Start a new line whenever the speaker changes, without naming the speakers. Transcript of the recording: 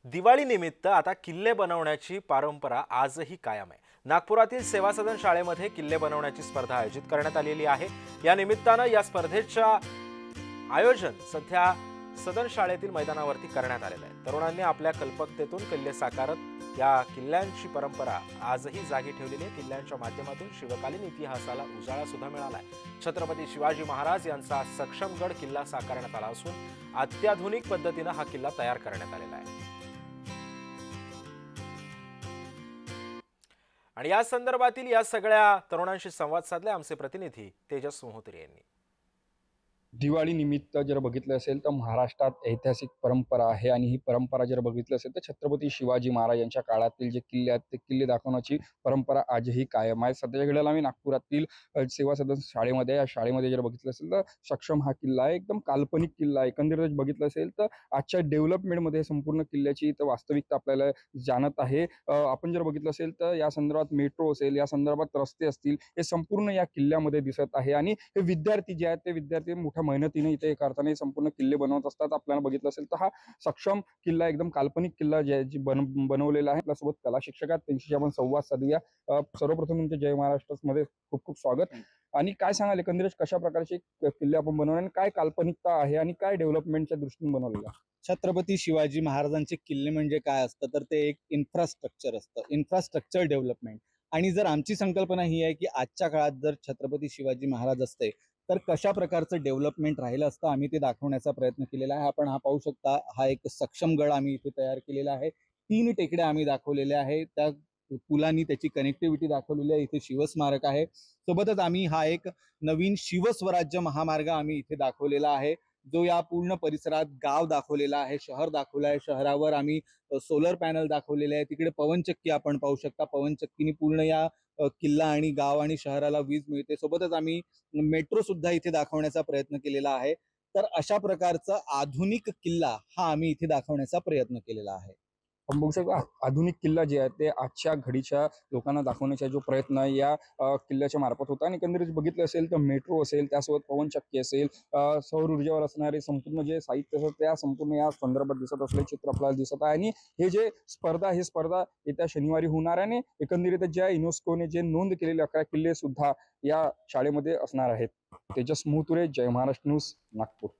दिवाळी निमित्त आता किल्ले बनवण्याची परंपरा आजही कायम आहे। नागपुरातील सेवा सदन शाळेमध्ये किल्ले बनवण्याची स्पर्धा आयोजित करण्यात आलेली आहे। या निमित्तानं या स्पर्धेच्या आयोजन सध्या सदन शाळेतील मैदानावरती करण्यात आलेलं आहे। तरुणांनी आपल्या कल्पकतेतून किल्ले साकारत या किल्ल्यांची परंपरा आजही जागी ठेवलेली आहे। किल्ल्यांच्या माध्यमातून शिवकालीन इतिहासाला उजाळा सुद्धा मिळाला आहे। छत्रपती शिवाजी महाराज यांचा सक्षमगड किल्ला साकारण्यात आला असून अत्याधुनिक पद्धतीने हा किल्ला तयार करण्यात आलेला आहे। आणि या संदर्भातील या सगळ्या तरुणांशी संवाद साधले आमचे प्रतिनिधी तेजस मोहतरे यांनी।
दिवाळी निमित्त जर बघितलं असेल तर महाराष्ट्रात ऐतिहासिक परंपरा आहे आणि ही परंपरा जर बघितलं असेल तर छत्रपती शिवाजी महाराज यांच्या काळातील जे किल्ले आहेत ते किल्ले दाखवण्याची परंपरा आजही कायम आहे। सध्याच्या घडीला आम्ही नागपुरातील सेवा सदन शाळेमध्ये या शाळेमध्ये जर बघितलं असेल तर सक्षम हा किल्ला आहे, एकदम काल्पनिक किल्ला आहे। एकंदरीत बघितलं असेल तर आजच्या डेव्हलपमेंटमध्ये संपूर्ण किल्ल्याची इथं वास्तविकता आपल्याला जाणत आहे। आपण जर बघितलं असेल तर या संदर्भात मेट्रो असेल, या संदर्भात रस्ते असतील, हे संपूर्ण या किल्ल्यामध्ये दिसत आहे। आणि हे विद्यार्थी जे आहेत ते विद्यार्थी मोठ्या मेहनतीने इथे हे करताना संपूर्ण किल्ले बनवत असतात। आपल्याला बघितलं असेल तर हा सक्षम किल्ला एकदम काल्पनिक किल्ला जी बनवलेला आहे। आपल्यासोबत कला शिक्षक आहेत, त्यांच्याशी आपण संवाद साधूया। सर्वप्रथम तुमचे जय महाराष्ट्र मध्ये खूप खूप स्वागत। आणि काय सांगाल एकंदरीत कशा प्रकारचे किल्ले आपण बनवले आणि काय काल्पनिकता आहे आणि काय डेव्हलपमेंटच्या दृष्टीने बनवलेलं आहे?
छत्रपती शिवाजी महाराजांचे किल्ले म्हणजे काय असतं तर ते एक इन्फ्रास्ट्रक्चर असतं, इन्फ्रास्ट्रक्चर डेव्हलपमेंट। आणि जर आमची संकल्पना ही आहे की आजच्या काळात जर छत्रपती शिवाजी महाराज असते तर कशा प्रकारचं डेव्हलपमेंट राहिलं असतं, आम्ही ते दाखवण्याचा प्रयत्न केलेला आहे। आपण हा पाहू शकता, हा एक सक्षम गड आम्ही इथे तयार केलेला आहे। 3 टेकड्या आम्ही दाखवलेल्या आहे, त्या पुलांनी त्याची कनेक्टिव्हिटी दाखवलेली आहे। इथे शिवस्मारक आहे, सोबतच आम्ही हा एक नवीन शिवस्वराज्य महामार्ग आम्ही इथे दाखवलेला आहे, जो या पूर्ण परिसरात गाव दाखवलेला आहे, शहर दाखवलं आहे। शहरावर आम्ही सोलर पॅनल दाखवलेले आहे। तिकडे पवनचक्की आपण पाहू शकता, पवनचक्कीनी पूर्ण या किल्ला आणि गाव आणि शहराला वीज मिळते। सोबतच आम्ही मेट्रो सुद्धा इथे दाखवण्याचा प्रयत्न केलेला आहे। तर अशा प्रकारचा आधुनिक किल्ला हा आम्ही इथे दाखवण्याचा प्रयत्न केलेला आहे।
आपण बघू शकतो आधुनिक किल्ला जे आहे ते आजच्या घडीच्या लोकांना दाखवण्याचा जो प्रयत्न या किल्ल्याच्या मार्फत होता। आणि एकंदरीत बघितलं असेल तर मेट्रो असेल, त्यासोबत पवनचक्की असेल, सौर ऊर्जेवर असणारे संपूर्ण जे साहित्य असतं त्या संपूर्ण या संदर्भात दिसत असलेले चित्र आपल्याला दिसत आहे। आणि हे जे स्पर्धा ही स्पर्धा येत्या शनिवारी होणार आहे आणि एकंदरीत ज्या युनेस्कोने जे नोंद केलेले 11 किल्ले सुद्धा या शाळेमध्ये असणार आहेत। तेजस मोहतुरे, जय महाराष्ट्र न्यूज, नागपूर।